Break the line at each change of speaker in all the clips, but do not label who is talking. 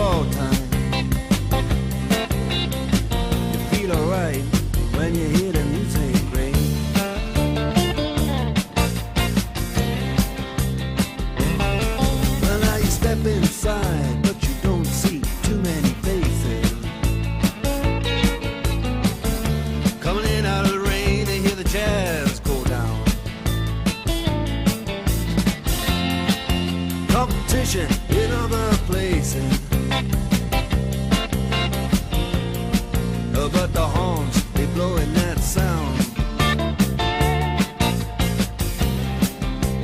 fall time. You feel alright when you hear the music ring. Well, now you step inside, but you don't see too many faces. Coming in out of the rain, they hear the jazz go down. Competition in other places, but the horns, they blowing that sound.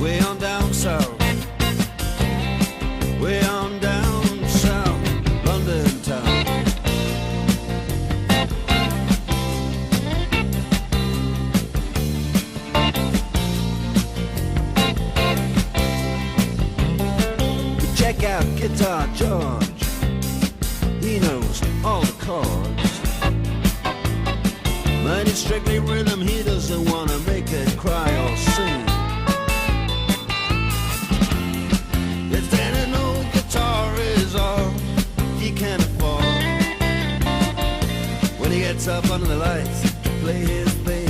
Way on down south, way on down south, London town. Check out Guitar George, he knows all the chords. But it's strictly rhythm, he doesn't want to make it cry or sing. If then an old guitar is all he can afford, when he gets up under the lights to play his thing.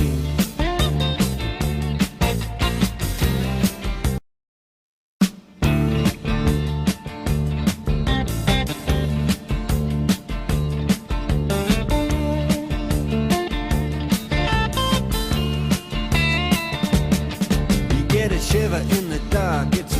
Shiver in the dark, it's